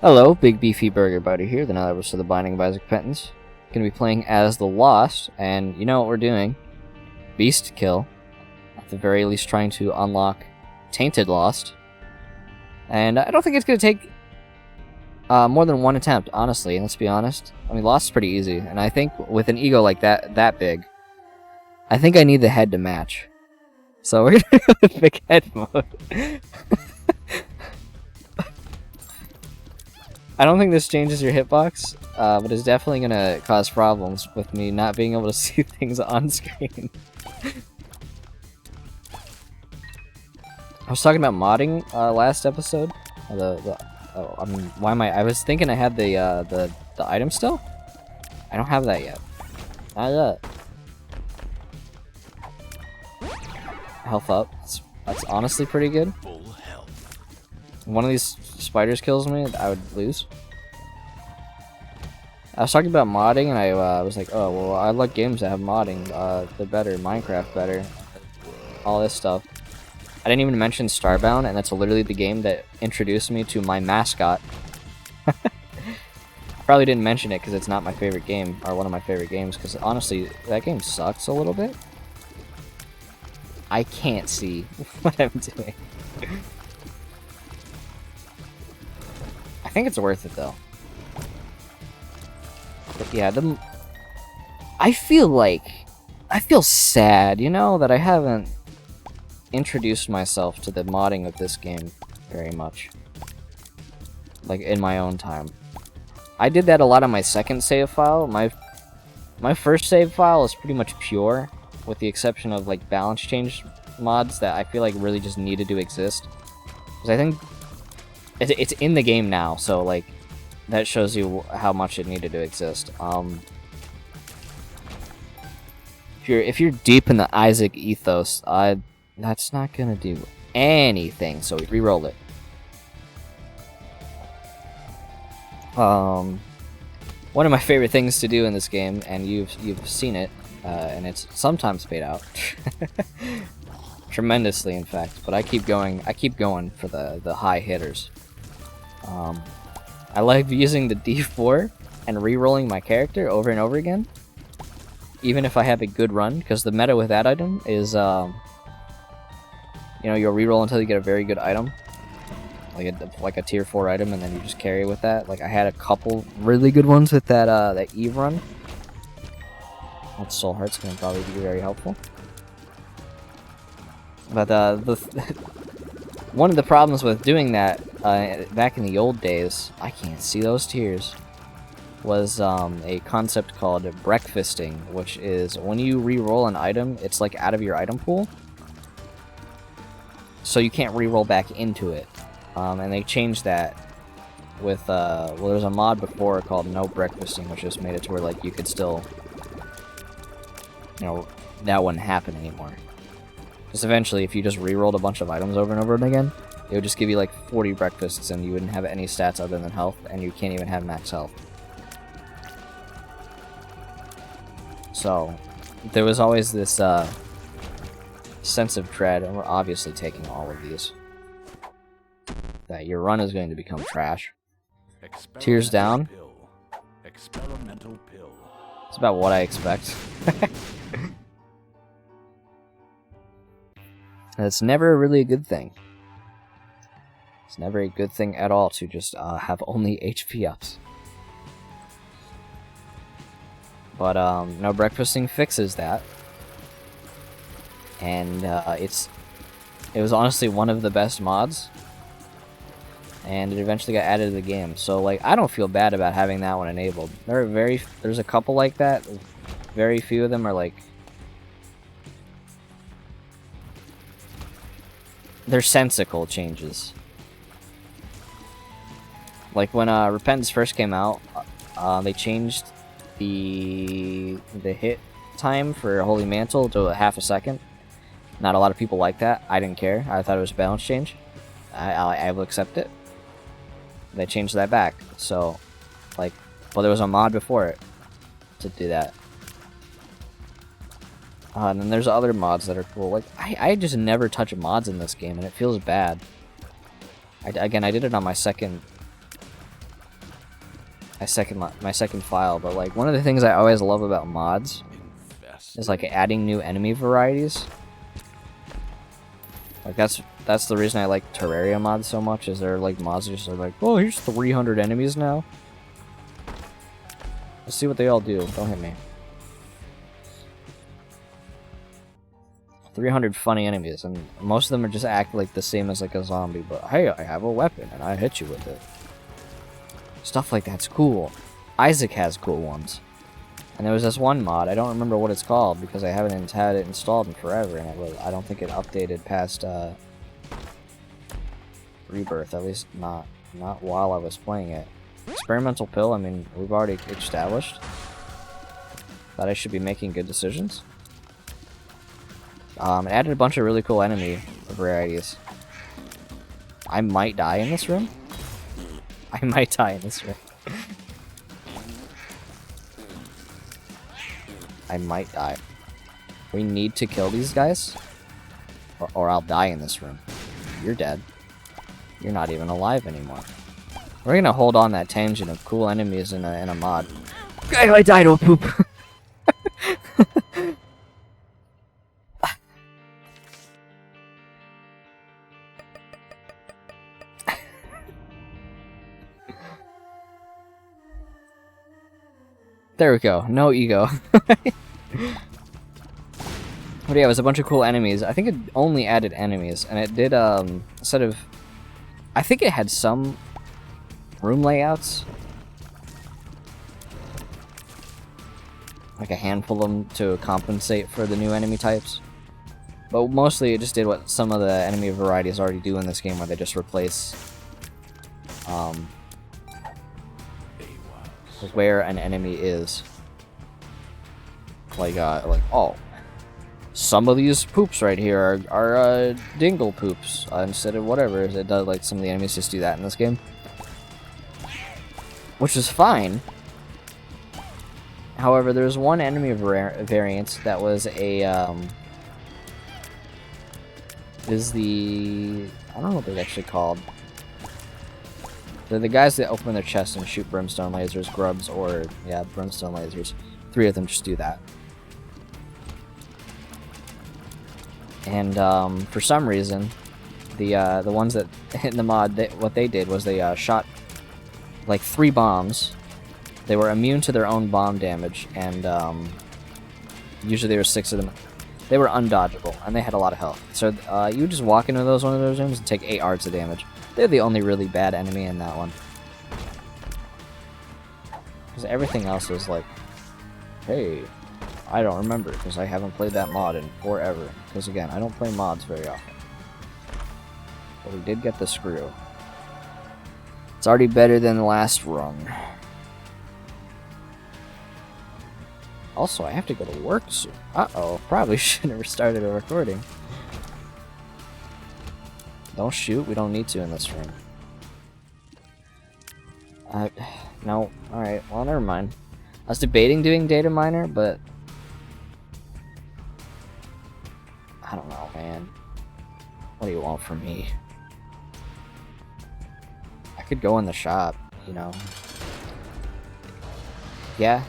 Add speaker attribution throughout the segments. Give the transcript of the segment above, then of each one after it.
Speaker 1: Hello, Big Beefy Burger Buddy here, the Netherverse of the Binding of Isaac Repentance. Gonna be playing as the Lost, and you know what we're doing. Beast kill. At the very least trying to unlock Tainted Lost. And I don't think it's gonna take more than one attempt, honestly, let's be honest. I mean, Lost is pretty easy, and I think with an ego like that big, I think I need the head to match. So we're gonna go with big head mode. I don't think this changes your hitbox, but it's definitely gonna cause problems with me not being able to see things on screen. I was talking about modding last episode. I was thinking I had the item still. I don't have that yet. Not yet. Health up. That's honestly pretty good. One of these spiders kills me, I would lose. I was talking about modding, and I was like, oh, well, I like games that have modding. They're better, Minecraft better, all this stuff. I didn't even mention Starbound, and that's literally the game that introduced me to my mascot. Probably didn't mention it because it's not my favorite game, or one of my favorite games, because honestly, that game sucks a little bit. I can't see what I'm doing. I think it's worth it though. But yeah, I feel sad, you know, that I haven't introduced myself to the modding of this game very much. Like in my own time. I did that a lot on my second save file. My first save file is pretty much pure, with the exception of like balance change mods that I feel like really just needed to exist. Because I think it's in the game now, so like that shows you how much it needed to exist. If you're deep in the Isaac ethos, that's not gonna do anything. So we re-roll it. One of my favorite things to do in this game, and you've seen it, and it's sometimes paid out. Tremendously, in fact, but I keep going for the high hitters. I like using the D4 and re-rolling my character over and over again, even if I have a good run, because the meta with that item is, you know, you'll re-roll until you get a very good item, like a tier 4 item, and then you just carry with that. Like I had a couple really good ones with that Eve run. That Soul Heart's gonna probably be very helpful. But one of the problems with doing that back in the old days, I can't see those tears, was a concept called breakfasting, which is when you re-roll an item, it's like out of your item pool, so you can't re-roll back into it. And they changed that with well, there was a mod before called no breakfasting, which just made it to where like you could still, you know, that wouldn't happen anymore. Because eventually, if you just re-rolled a bunch of items over and over again, it would just give you like 40 breakfasts and you wouldn't have any stats other than health, and you can't even have max health. So, there was always this sense of dread, and we're obviously taking all of these, that your run is going to become trash. Tears down.
Speaker 2: Experimental pill.
Speaker 1: It's about what I expect. It's never really a good thing. It's never a good thing at all to just have only HP ups. But no breakfasting fixes that, and it was honestly one of the best mods, and it eventually got added to the game. So like I don't feel bad about having that one enabled. There's a couple like that. Very few of them are like. They're sensical changes. Like when Repentance first came out, they changed the hit time for Holy Mantle to half a second. Not a lot of people like that. I didn't care. I thought it was a balance change. I will accept it. They changed that back. So, like, well, there was a mod before it to do that. And then there's other mods that are cool. Like, I just never touch mods in this game, and it feels bad. Again, I did it on my second my second file, but like one of the things I always love about mods is like adding new enemy varieties. Like that's the reason I like Terraria mods so much, is they're like mods just are like, oh, here's 300 enemies now. Let's see what they all do. Don't hit me. 300 funny enemies, and most of them are just act like the same as like a zombie, but hey, I have a weapon and I hit you with it. Stuff like that's cool. Isaac has cool ones. And there was this one mod, I don't remember what it's called because I haven't had it installed in forever, and I don't think it updated past Rebirth, at least not while I was playing it. Experimental pill, I mean, we've already established that I should be making good decisions. It added a bunch of really cool enemy varieties. I might die in this room. I might die in this room. I might die. We need to kill these guys, or I'll die in this room. You're dead. You're not even alive anymore. We're gonna hold on that tangent of cool enemies in a mod. I died to a poop. There we go. No ego. But yeah, it was a bunch of cool enemies. I think it only added enemies, and it did, instead of... I think it had some room layouts. Like a handful of them to compensate for the new enemy types. But mostly it just did what some of the enemy varieties already do in this game, where they just replace, where an enemy is. Like, oh, some of these poops right here are dingle poops, instead of whatever. It does, like, some of the enemies just do that in this game. Which is fine. However, there's one enemy variant that was a, I don't know what they're actually called. They're the guys that open their chest and shoot brimstone lasers, grubs, or, yeah, brimstone lasers. 3 of them just do that. And, for some reason, the ones that, in the mod, what they did was they, shot, like, 3 bombs. They were immune to their own bomb damage, and, usually there were 6 of them. They were undodgeable, and they had a lot of health. So, you would just walk into one of those rooms and take 8 arts of damage. They're the only really bad enemy in that one. Because everything else was like, hey, I don't remember, because I haven't played that mod in forever. Because again, I don't play mods very often. But we did get the screw. It's already better than the last rung. Also, I have to go to work soon. Uh-oh, probably shouldn't have started a recording. Don't shoot, we don't need to in this room. No, alright, well, never mind. I was debating doing data miner, but... I don't know, man. What do you want from me? I could go in the shop, you know. Yeah.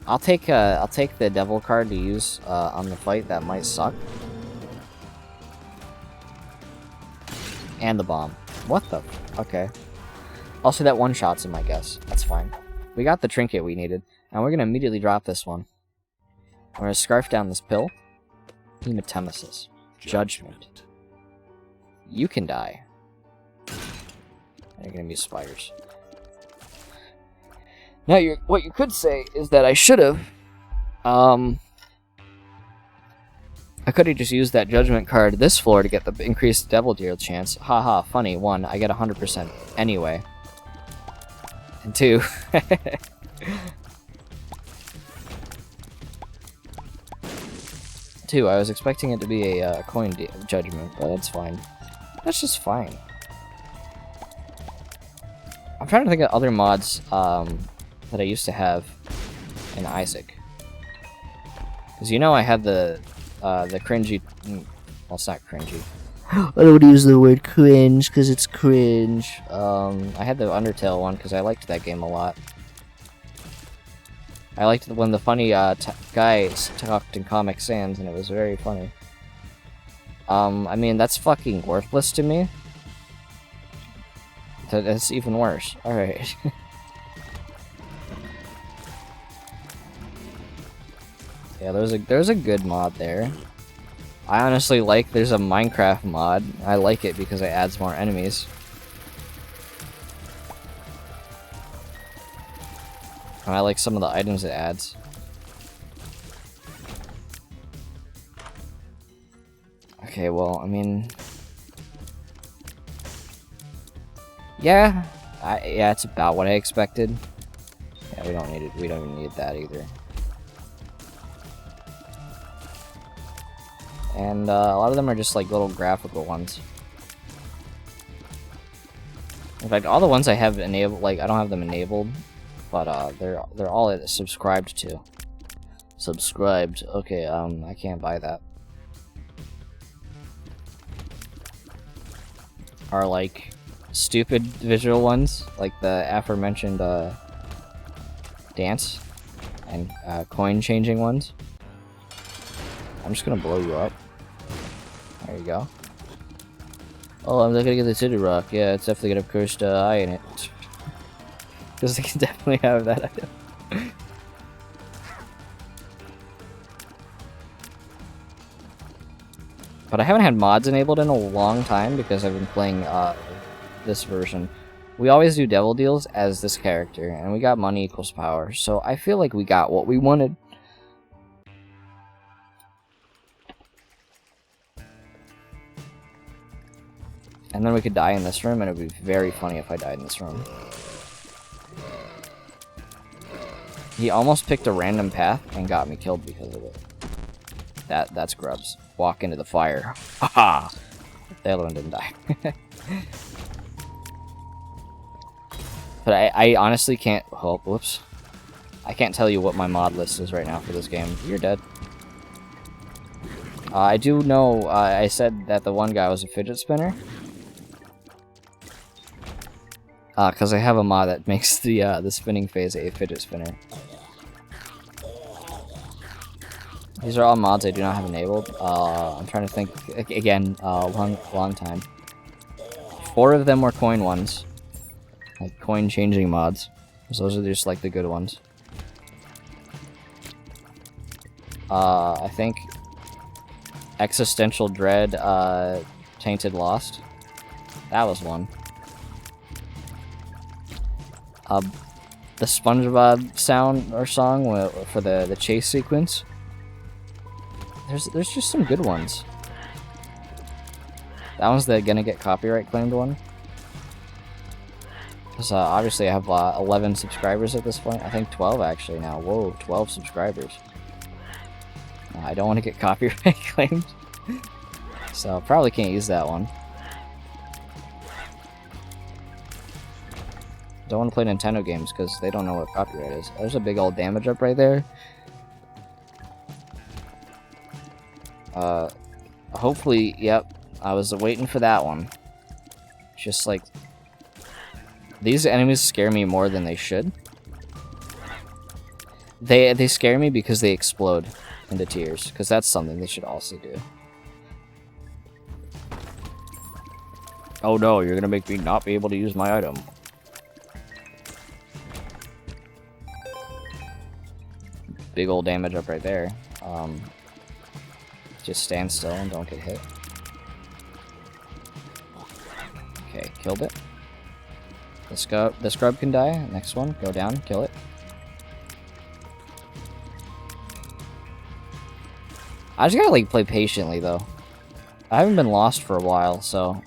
Speaker 1: I'll take the devil card to use on the fight that might suck. And the bomb. What the? Okay. Also, that one shot's in my guess. That's fine. We got the trinket we needed. Now we're gonna immediately drop this one. We're gonna scarf down this pill. Hematemesis. Judgment. You can die. They're gonna be spiders. Now, what you could say is that I should have, I could have just used that judgment card this floor to get the increased devil deal chance. Haha, funny. 1, I get 100% anyway. And 2, 2, I was expecting it to be a coin judgment, but that's fine. That's just fine. I'm trying to think of other mods, that I used to have in Isaac. Because you know I had the cringy... Well, it's not cringy. I don't want to use the word cringe because it's cringe. I had the Undertale one because I liked that game a lot. I liked when the funny guys talked in Comic Sans, and it was very funny. I mean, that's fucking worthless to me. That's even worse. Alright. Yeah, there's a good mod there. I honestly like there's a Minecraft mod. I like it because it adds more enemies. And I like some of the items it adds. Okay, well, I mean... Yeah, yeah, it's about what I expected. Yeah, we don't need it. We don't even need that either. And a lot of them are just like little graphical ones. In fact, all the ones I have enabled, like I don't have them enabled, but they're all subscribed to. Subscribed. Okay, I can't buy that. Are like stupid visual ones, like the aforementioned dance and coin changing ones. I'm just gonna blow you up. There you go. Oh, I'm not gonna get the city rock. Yeah, it's definitely got a cursed eye in it. Because they can definitely have that item. But I haven't had mods enabled in a long time because I've been playing this version. We always do devil deals as this character, and we got money equals power, so I feel like we got what we wanted. And then we could die in this room, and it would be very funny if I died in this room. He almost picked a random path and got me killed because of it. That's grubs. Walk into the fire. Haha! The other one didn't die. But I honestly can't... Oh, whoops. I can't tell you what my mod list is right now for this game. You're dead. I do know... I said that the one guy was a fidget spinner. Because I have a mod that makes the spinning phase a fidget spinner. These are all mods I do not have enabled. I'm trying to think, again, long time. 4 of them were coin ones. Like, coin changing mods. So those are just, like, the good ones. I think Existential Dread, Tainted Lost. That was one. The SpongeBob sound or song for the chase sequence. There's just some good ones. That one's the gonna get copyright claimed one. Because obviously I have 11 subscribers at this point. I think 12 actually now. Whoa, 12 subscribers. I don't want to get copyright claimed. So probably can't use that one. Don't want to play Nintendo games because they don't know what copyright is. There's a big old damage up right there. Hopefully, yep. I was waiting for that one. Just like... These enemies scare me more than they should. They scare me because they explode into tears. Because that's something they should also do. Oh no, you're gonna make me not be able to use my item. Big old damage up right there. Just stand still and don't get hit. Okay, killed it. The scrub can die. Next one, go down, kill it. I just gotta like play patiently though. I haven't been lost for a while, so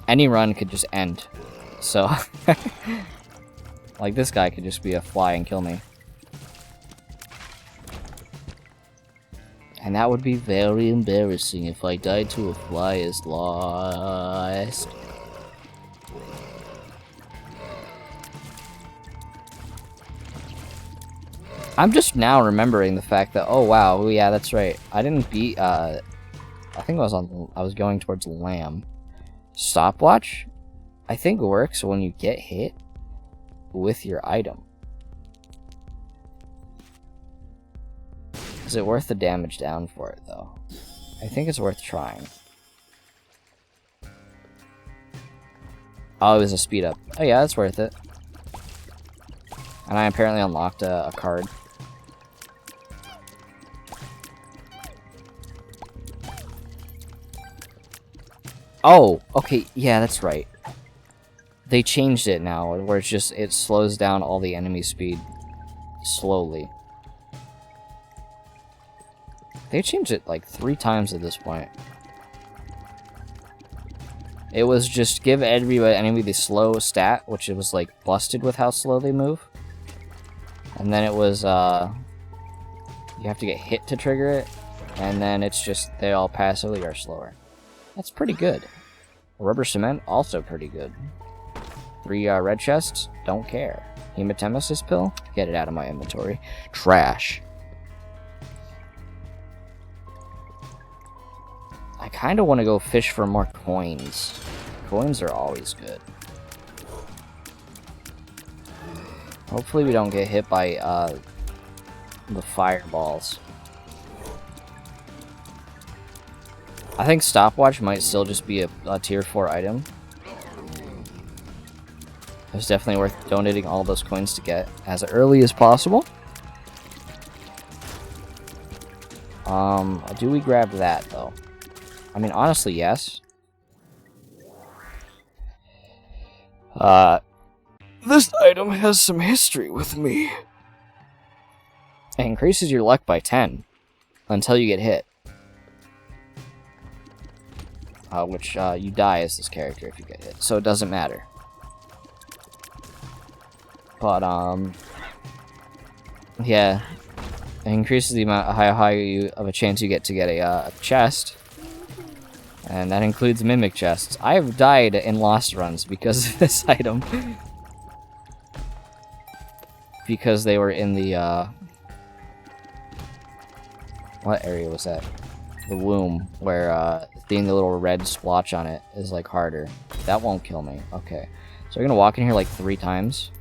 Speaker 1: any run could just end. So like this guy could just be a fly and kill me. And that would be very embarrassing if I died to a fly as last. I'm just now remembering the fact that, oh wow, yeah, that's right. I didn't beat, I think I was going towards lamb. Stopwatch, I think works when you get hit with your item. Is it worth the damage down for it, though? I think it's worth trying. Oh, it was a speed up. Oh yeah, that's worth it. And I apparently unlocked a card. Oh, okay, yeah, that's right. They changed it now, where it's just, it slows down all the enemy speed slowly. They changed it like 3 times at this point. It was just give every enemy the slow stat, which it was like busted with how slow they move. And then it was, you have to get hit to trigger it. And then it's just, they all passively are slower. That's pretty good. Rubber cement, also pretty good. 3 red chests, don't care. Hematemesis pill, get it out of my inventory. Trash. I kind of want to go fish for more coins. Coins are always good. Hopefully we don't get hit by the fireballs. I think stopwatch might still just be a tier 4 item. It's definitely worth donating all those coins to get as early as possible. Do we grab that though? I mean, honestly, yes. This item has some history with me. It increases your luck by 10 until you get hit. Which you die as this character if you get hit, so it doesn't matter. But yeah, it increases the amount how high of a chance you get to get a chest, and that includes mimic chests. I have died in lost runs because of this item, because they were in the what area was that? The womb, where seeing the little red splotch on it is like harder. That won't kill me. Okay, so we're gonna walk in here like 3 times.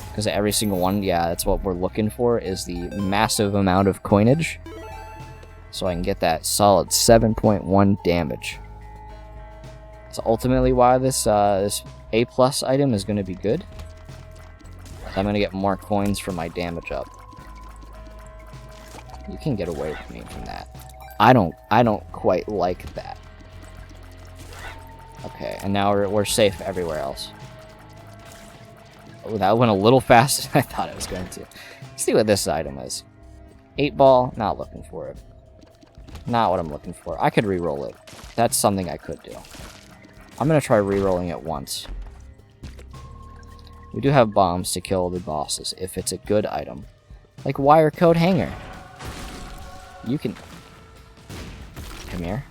Speaker 1: Because every single one, yeah, that's what we're looking for, is the massive amount of coinage. So I can get that solid 7.1 damage. So ultimately why this this A+ item is going to be good. I'm going to get more coins for my damage up. You can get away with me from that. I don't quite like that. Okay, and now we're safe everywhere else. Oh, that went a little faster than I thought it was going to. Let's see what this item is. 8-ball, not looking for it. Not what I'm looking for. I could re-roll it. That's something I could do. I'm gonna try re-rolling it once. We do have bombs to kill the bosses if it's a good item. Like wire coat hanger. You can... Come here.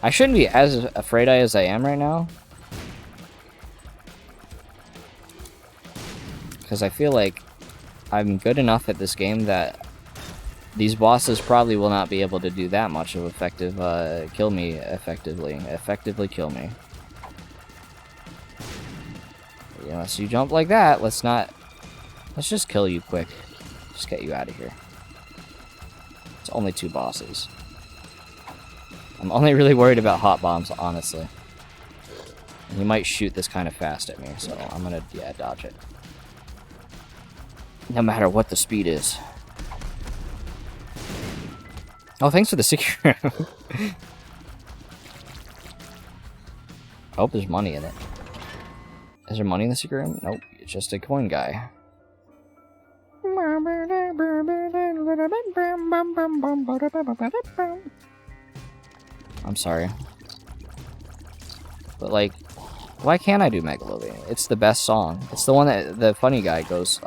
Speaker 1: I shouldn't be as afraid as I am right now. Because I feel like I'm good enough at this game that these bosses probably will not be able to do that much of effective, kill me effectively kill me. Yeah, so you jump like that, let's just kill you quick. Just get you out of here. It's only 2 bosses. I'm only really worried about hot bombs, honestly. And he might shoot this kind of fast at me, so I'm gonna, yeah, dodge it. No matter what the speed is. Oh, thanks for the secret room. I hope there's money in it. Is there money in the secret room? Nope, it's just a coin guy. I'm sorry. But, like, why can't I do Megalovania? It's the best song. It's the one that the funny guy goes,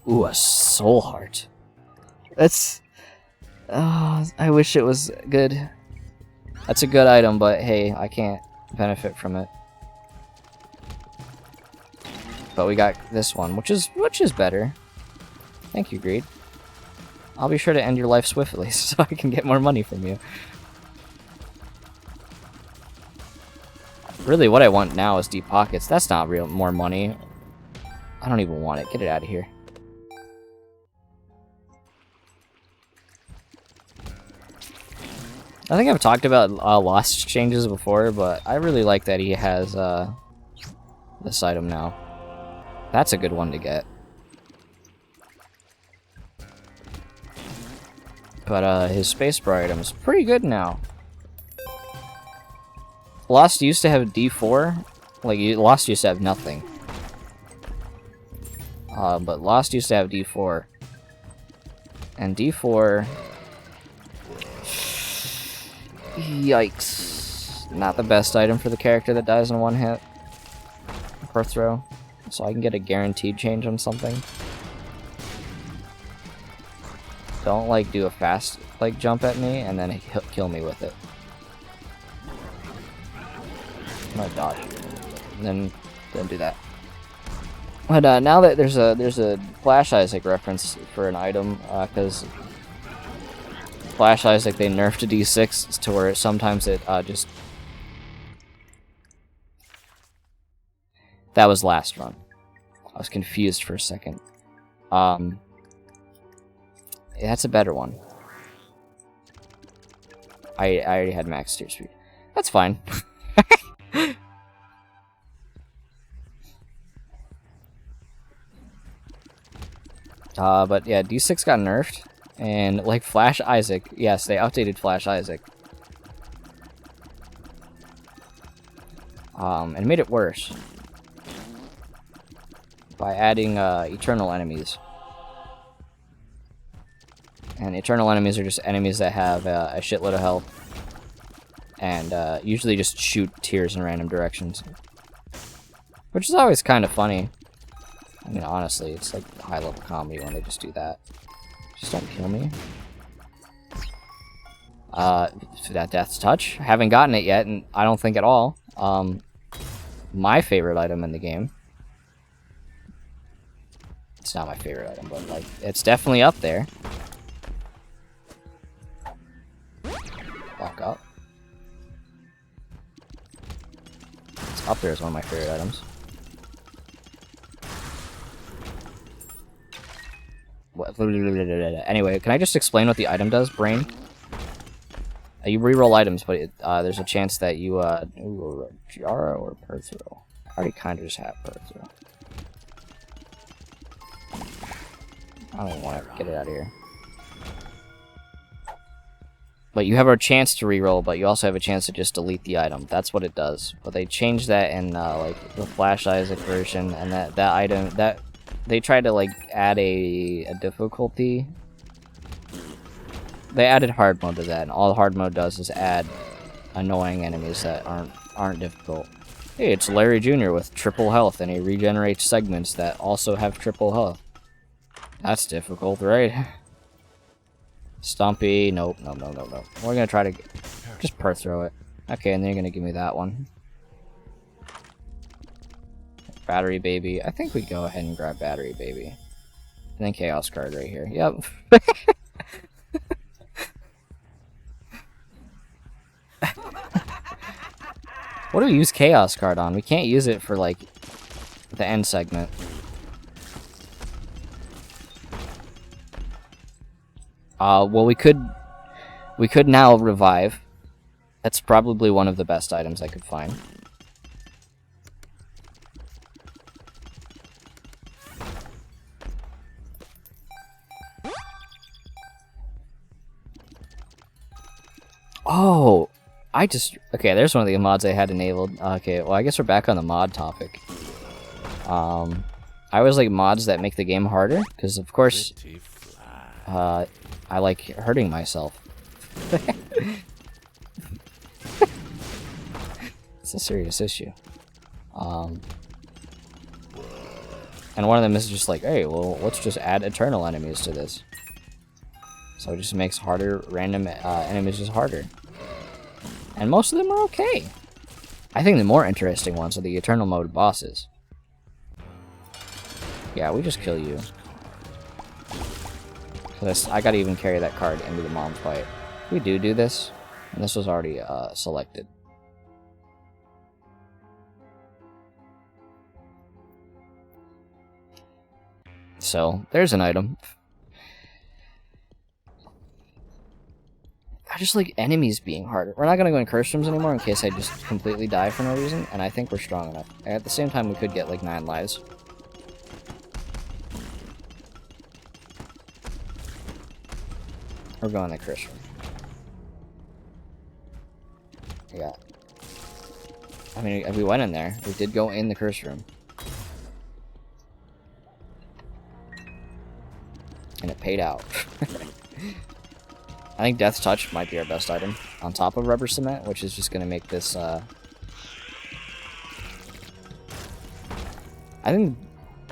Speaker 1: Ooh, a soul heart. That's... Oh, I wish it was good. That's a good item, but hey, I can't benefit from it. But we got this one, which is better. Thank you, Greed. I'll be sure to end your life swiftly so I can get more money from you. Really, what I want now is deep pockets. That's not real more money. I don't even want it. Get it out of here. I think I've talked about Lost changes before, but I really like that he has this item now. That's a good one to get. But his spacebar item is pretty good now. Lost used to have D4. Like, Lost used to have nothing. But Lost used to have D4. And D4... Yikes. Not the best item for the character that dies in one hit. Per throw. So I can get a guaranteed change on something. Don't, like, do a fast, like, jump at me, and then he'll kill me with it. I'm gonna dodge. And then do that. But, now that there's a Flash Isaac reference for an item, because Flash Isaac, they nerfed D6 to where sometimes it, just... That was last run. I was confused for a second. Yeah, that's a better one. I already had max steer speed. That's fine. But yeah, D6 got nerfed. And like Flash Isaac, yes, they updated Flash Isaac. And made it worse. By adding eternal enemies. And eternal enemies are just enemies that have a shitload of health. And usually just shoot tears in random directions. Which is always kind of funny. I mean, honestly, it's like high-level comedy when they just do that. Just don't kill me. That Death's Touch. I haven't gotten it yet, and I don't think at all. My favorite item in the game. It's not my favorite item, but like, it's definitely up there. Walk up. It's up there as one of my favorite items. What? Anyway, can I just explain what the item does, Brain? You reroll items, but there's a chance that you ooh, Jara or Perthrow. I already kind of just have Perthrow. I don't even want to get it out of here. But you have a chance to reroll, but you also have a chance to just delete the item. That's what it does. But they changed that in like the Flash Isaac version, and that item that they tried to like add a difficulty. They added hard mode to that, and all hard mode does is add annoying enemies that aren't difficult. Hey, it's Larry Jr. with triple health, and he regenerates segments that also have triple health. That's difficult, right? Stumpy, nope, no. We're gonna try to just Perthrow it. Okay, and then you're gonna give me that one. Battery Baby. I think we go ahead and grab Battery Baby. And then Chaos Card right here. Yep. What do we use Chaos Card on? We can't use it for, like, the end segment. Well, we could now revive. That's probably one of the best items I could find. Oh, okay, there's one of the mods I had enabled. Okay, well, I guess we're back on the mod topic. I always like mods that make the game harder, because of course, I like hurting myself. It's a serious issue. And one of them is just like, hey, well, let's just add eternal enemies to this. So it just makes random enemies just harder. And most of them are okay. I think the more interesting ones are the Eternal Mode bosses. Yeah, we just kill you. So I gotta even carry that card into the mom fight. We do this, and this was already selected. So, there's an item. I just like enemies being harder. We're not gonna go in curse rooms anymore in case I just completely die for no reason, and I think we're strong enough. At the same time, we could get like 9 lives. We're going to curse room. Yeah. I mean, we went in there. We did go in the curse room. And it paid out. I think Death's Touch might be our best item, on top of Rubber Cement, which is just going to make this, I think...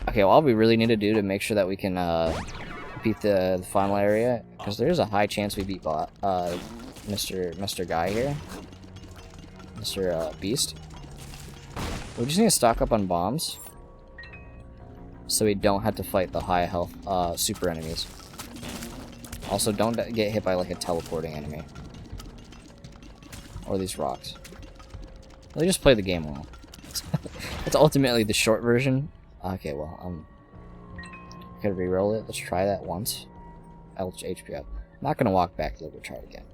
Speaker 1: Okay, well, all we really need to do to make sure that we can, beat the final area, because there's a high chance we beat Mr. Guy here. Mr. Beast. We just need to stock up on bombs, so we don't have to fight the high health, super enemies. Also, don't get hit by, like, a teleporting enemy. Or these rocks. Really just play the game well. It's ultimately the short version. Okay, well, could reroll it. Let's try that once. HP up. Not gonna walk back to try it again.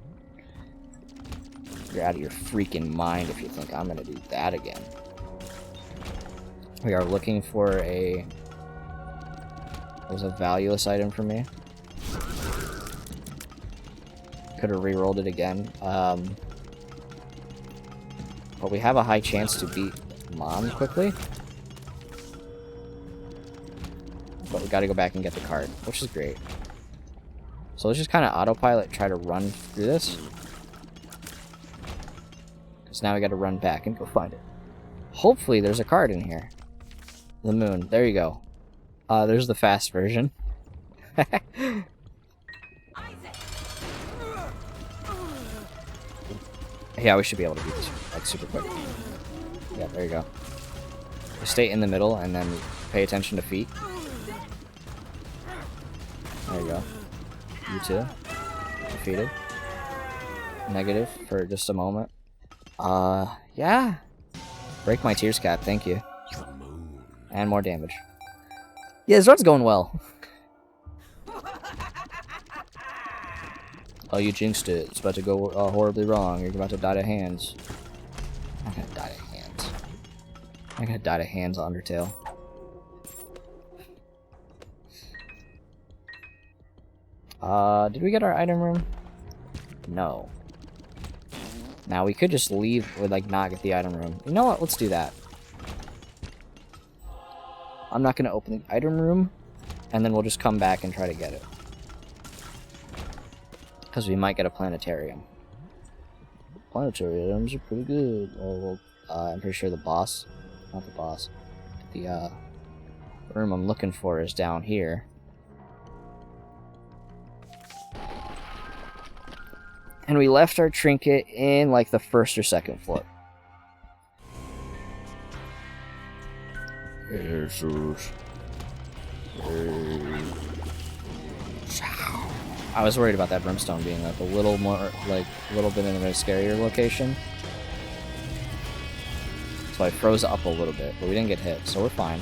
Speaker 1: You're out of your freaking mind if you think I'm gonna do that again. We are looking for a... It was a valueless item for me. Could have re-rolled it again. But we have a high chance to beat Mom quickly. But we gotta go back and get the card, which is great. So let's just kind of autopilot, try to run through this. Because now we gotta run back and go find it. Hopefully there's a card in here. The moon. There you go. There's the fast version. Yeah, we should be able to beat this like super quick. Yeah, there you go. Just stay in the middle and then pay attention to feet. There you go. You too. Defeated. Negative for just a moment. Yeah. Break my tears cap, thank you. And more damage. Yeah, this run's going well. Oh, you jinxed it. It's about to go horribly wrong. You're about to die to hands. I'm gonna die to hands. I'm gonna die to hands, Undertale. Did we get our item room? No. Now, we could just leave with, like, not get the item room. You know what? Let's do that. I'm not gonna open the item room, and then we'll just come back and try to get it. Because we might get a planetarium. Planetariums are pretty good. Well, I'm pretty sure the boss... Not the boss. The, room I'm looking for is down here. And we left our trinket in, like, the first or second floor. I was worried about that brimstone being, like, a little more, like, a little bit in a scarier location. So I froze up a little bit, but we didn't get hit, so we're fine.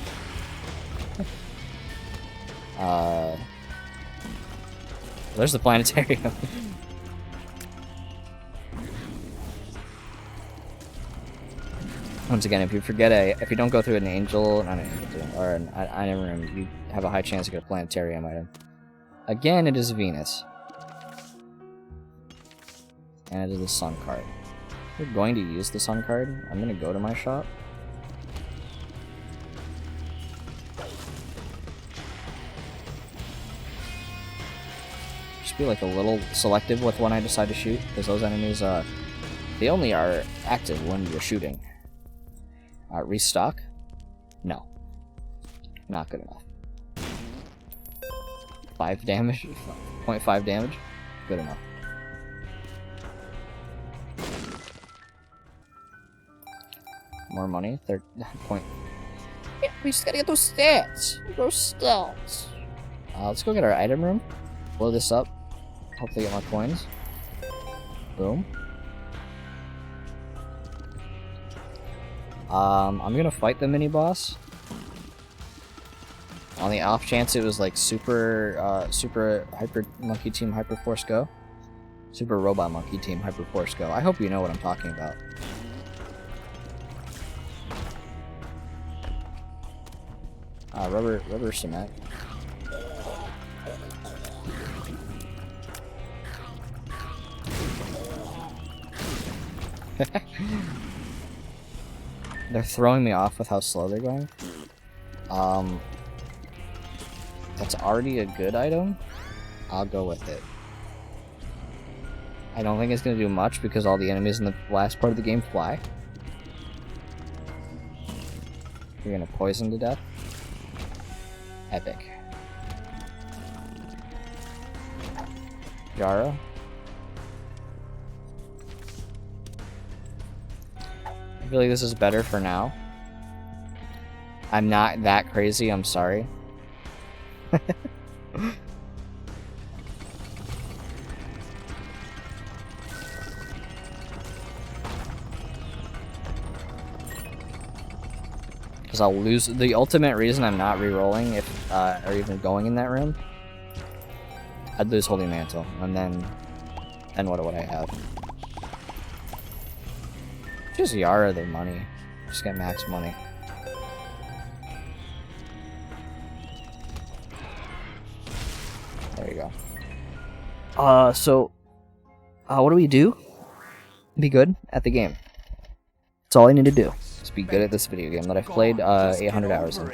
Speaker 1: There's the planetarium. Once again, if you don't go through an angel, not an angel, or an item room, you have a high chance to get a planetarium item. Again, it is Venus. And it is the sun card. We're going to use the sun card. I'm going to go to my shop. Just be like a little selective with when I decide to shoot, because those enemies, they only are active when you're shooting. Restock? No. Not good enough. 5 damage? 0.5 damage? Good enough. more money. They're point. Yeah, we just gotta get those stats. Those stats. Let's go get our item room. Blow this up. Hopefully get more coins. Boom. I'm gonna fight the mini boss. On the off chance it was like super hyper monkey team hyperforce go. Super robot monkey team hyperforce go. I hope you know what I'm talking about. Rubber cement. They're throwing me off with how slow they're going. That's already a good item. I'll go with it. I don't think it's gonna do much because all the enemies in the last part of the game fly. You're gonna poison to death. Epic. Yara. I feel like this is better for now. I'm not that crazy, I'm sorry. Because I'll lose. The ultimate reason I'm not re-rolling, if or even going in that room, I'd lose Holy Mantle, and then what would I have? Just Yara the money. Just get max money. There you go. So what do we do? Be good at the game. That's all I need to do. Just be good at this video game that I've played 800 hours in.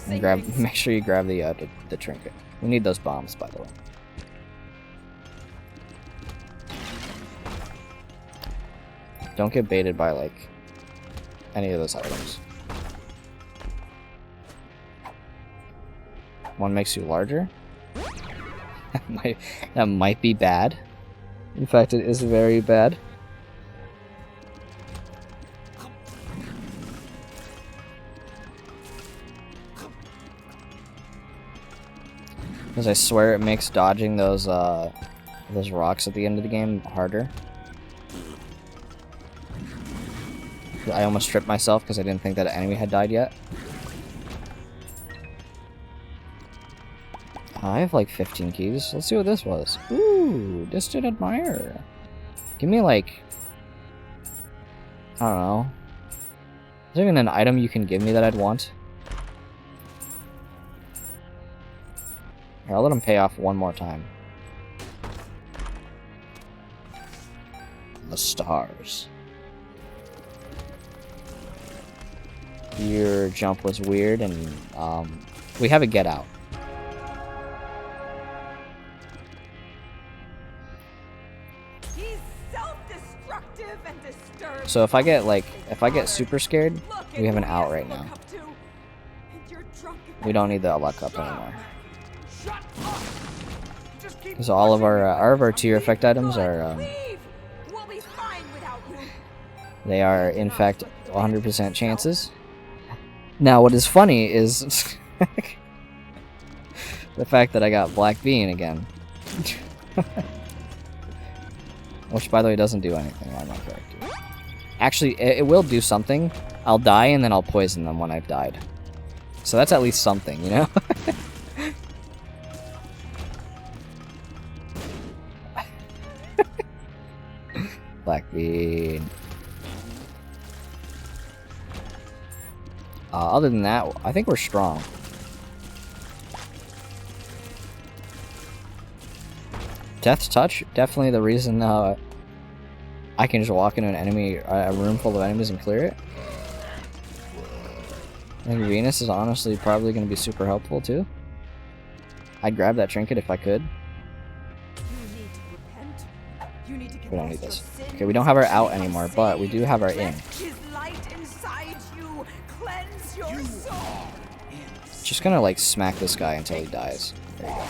Speaker 1: And make sure you grab the trinket. We need those bombs, by the way. Don't get baited by like any of those items. One makes you larger. That might be bad. In fact, it is very bad. Because I swear it makes dodging those rocks at the end of the game harder. I almost tripped myself because I didn't think that an enemy had died yet. I have like 15 keys. Let's see what this was. Ooh, distant admirer. Give me like, I don't know. Is there even an item you can give me that I'd want? Here, I'll let him pay off one more time. The stars. Your jump was weird, and we have a get out.
Speaker 3: He's self-destructive and disturbed.
Speaker 1: So if I get super scared, we have an out right now. We don't need the luck up anymore. So all of our tier effect items are they are in fact 100% chances. Now, what is funny is the fact that I got Black Bean again. Which, by the way, doesn't do anything on my character. Actually, it will do something. I'll die, and then I'll poison them when I've died. So that's at least something, you know? Black Bean. Other than that, I think we're strong. Death's Touch, definitely the reason I can just walk into a room full of enemies and clear it. I think Venus is honestly probably going to be super helpful too. I'd grab that trinket if I could. We don't need this. Okay, we don't have our out anymore, but we do have our in. Just gonna like smack this guy until he dies. There you go.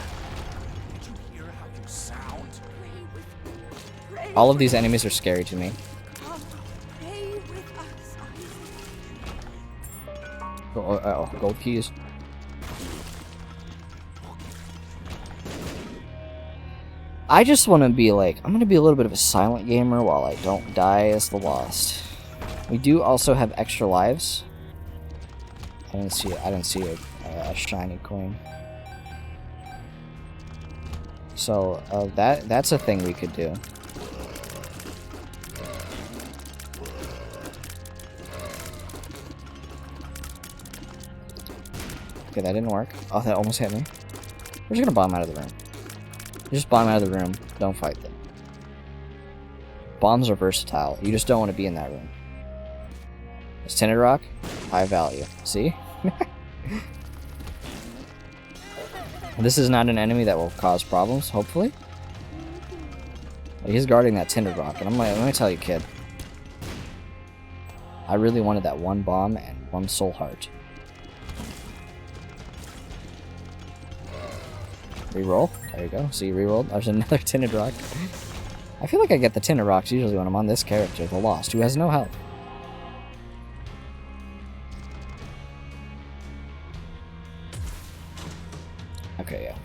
Speaker 1: All of these enemies are scary to me.
Speaker 3: Come, stay with us.
Speaker 1: Oh, gold keys. I just want to be like, I'm going to be a little bit of a silent gamer while I don't die as the Lost. We do also have extra lives. I didn't see a shiny coin. So that's a thing we could do. Okay, that didn't work. Oh, that almost hit me. We're just gonna bomb out of the room. Just bomb out of the room. Don't fight them. Bombs are versatile. You just don't want to be in that room. It's tinted rock. High value. See? This is not an enemy that will cause problems, hopefully. But he's guarding that tinted rock, and I'm like, let me tell you, kid. I really wanted that one bomb and one soul heart. Reroll. There you go. See, rerolled. There's another tinted rock. I feel like I get the tinted rocks usually when I'm on this character, the Lost, who has no health. Okay, yeah.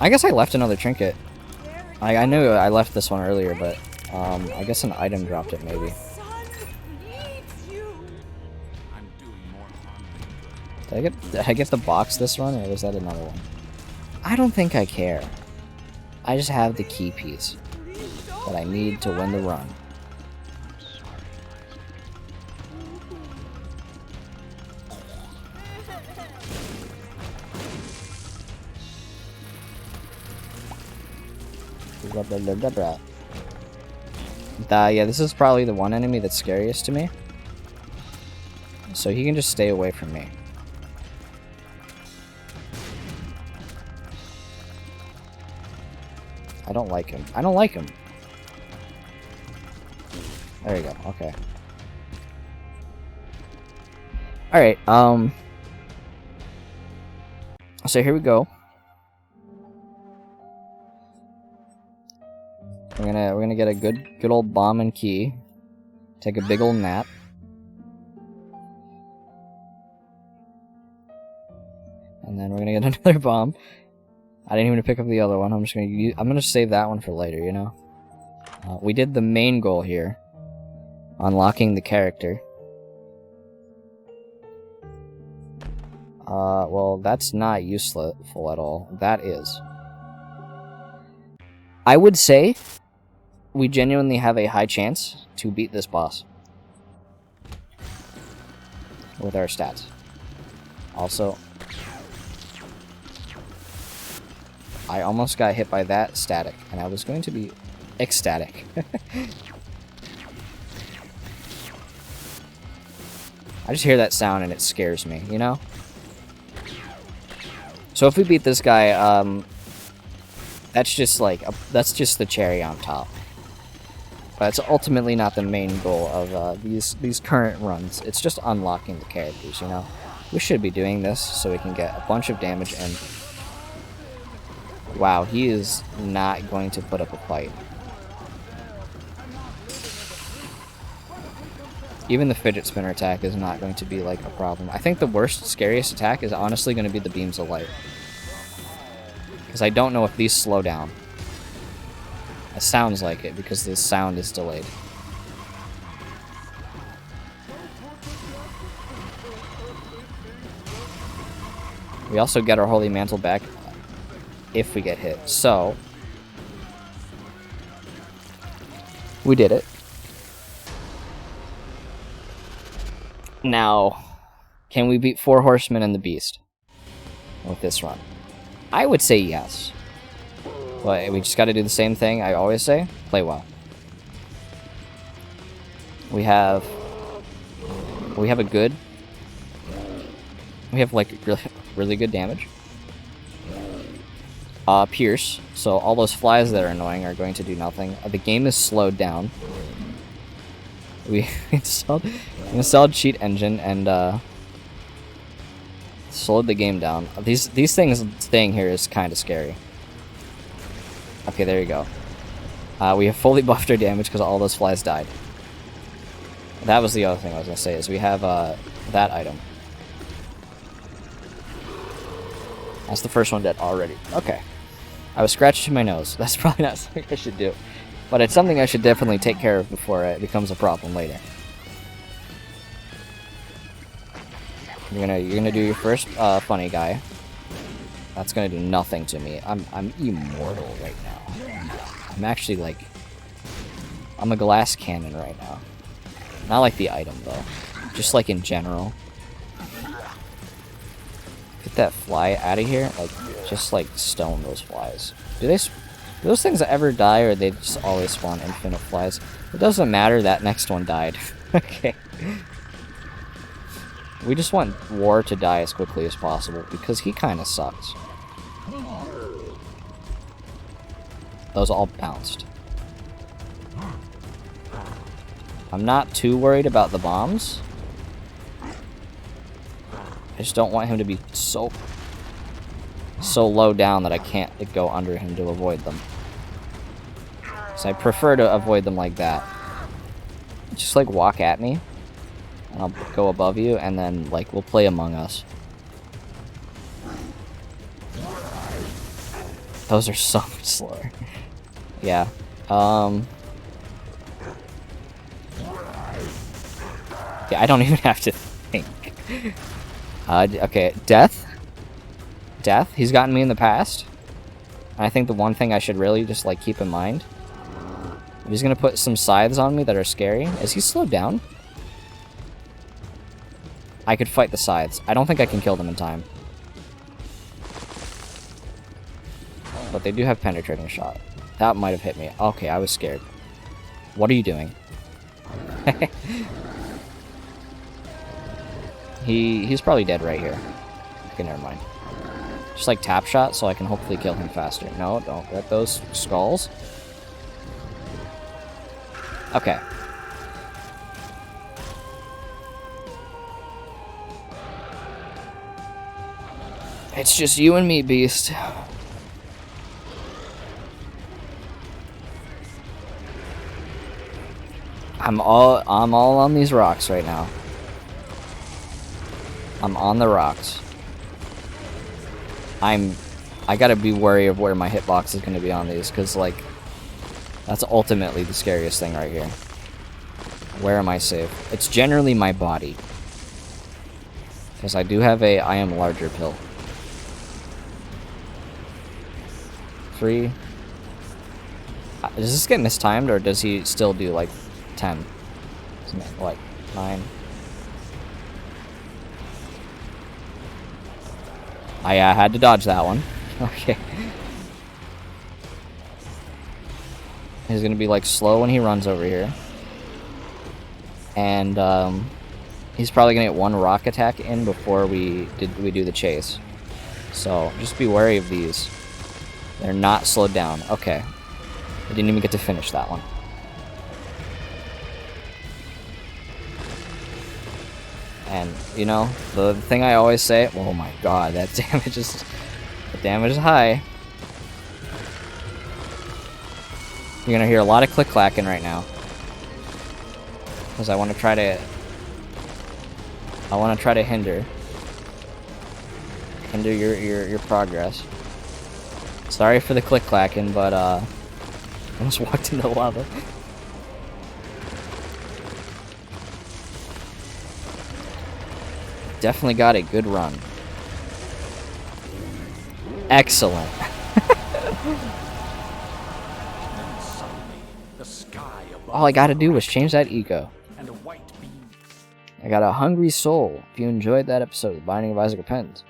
Speaker 1: I guess I left another trinket. I knew I left this one earlier, but I guess an item dropped it maybe. Did I get the box this run, or was that another one? I don't think I care. I just have the key piece that I need to win the run. Yeah, this is probably the one enemy that's scariest to me. So he can just stay away from me. I don't like him. I don't like him. There you go. Okay. Alright, so here we go. We're gonna get a good old bomb and key. Take a big old nap. And then we're gonna get another bomb. I didn't even pick up the other one. I'm gonna save that one for later, you know. We did the main goal here, unlocking the character. Well, that's not useful at all. That is. I would say we genuinely have a high chance to beat this boss with our stats. Also, I almost got hit by that static, and I was going to be ecstatic. I just hear that sound and it scares me, you know? So if we beat this guy, that's just like, that's just the cherry on top. But it's ultimately not the main goal of these current runs. It's just unlocking the characters, you know? We should be doing this so we can get a bunch of damage and... Wow, he is not going to put up a fight. Even the fidget spinner attack is not going to be like a problem. I think the worst, scariest attack is honestly going to be the beams of light. Because I don't know if these slow down. It sounds like it because the sound is delayed. We also get our Holy Mantle back if we get hit. So, we did it. Now, can we beat 4 Horsemen and the Beast with this run? I would say yes. But we just got to do the same thing I always say. Play well. We have a good... We have like really good damage. Pierce. So all those flies that are annoying are going to do nothing. The game is slowed down. We installed Cheat Engine and slowed the game down. These things staying here is kind of scary. Okay, there you go. We have fully buffed our damage because all those flies died. That was the other thing I was going to say, is we have that item. That's the first one dead already. Okay. I was scratching my nose. That's probably not something I should do. But it's something I should definitely take care of before it becomes a problem later. You're gonna do your first funny guy. That's gonna do nothing to me. I'm immortal right now. I'm actually like, I'm a glass cannon right now. Not like the item though. Just like in general. Get that fly out of here. Like, just like stone those flies. Do those things ever die, or they just always spawn infinite flies? It doesn't matter, that next one died. Okay. We just want War to die as quickly as possible, because he kind of sucks. Those all bounced. I'm not too worried about the bombs. I just don't want him to be so low down that I can't go under him to avoid them. So I prefer to avoid them like that. Just like walk at me, and I'll go above you, and then like we'll play Among Us. Those are so much slower. Yeah. Yeah, I don't even have to think. Okay, Death. He's gotten me in the past. And I think the one thing I should really just like keep in mind. He's gonna put some scythes on me that are scary. Is he slowed down? I could fight the scythes. I don't think I can kill them in time. But they do have penetrating shot. That might have hit me. Okay, I was scared. What are you doing? He's probably dead right here. Okay, never mind. Just like tap shot so I can hopefully kill him faster. No, don't get those skulls. Okay. It's just you and me, Beast. I'm all on these rocks right now. I'm on the rocks. I gotta be wary of where my hitbox is gonna be on these, because like that's ultimately the scariest thing right here. Where am I safe? It's generally my body, because I do have a I am larger pill. 3. Does this get mistimed, or does he still do like 10? Like 9? I had to dodge that one. Okay. He's gonna be like slow when he runs over here. And he's probably gonna get one rock attack in before we do the chase. So just be wary of these. They're not slowed down. Okay. I didn't even get to finish that one. And, you know, the thing I always say, oh my god, that damage is high. You're gonna hear a lot of click-clacking right now. Because I want to try to hinder your progress. Sorry for the click-clacking, but I almost walked into the lava. Definitely got a good run. Excellent. All I gotta do was change that ego. I got a hungry soul. If you enjoyed that episode of Binding of Isaac Repentance,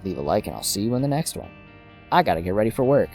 Speaker 1: leave a like and I'll see you in the next one. I gotta get ready for work.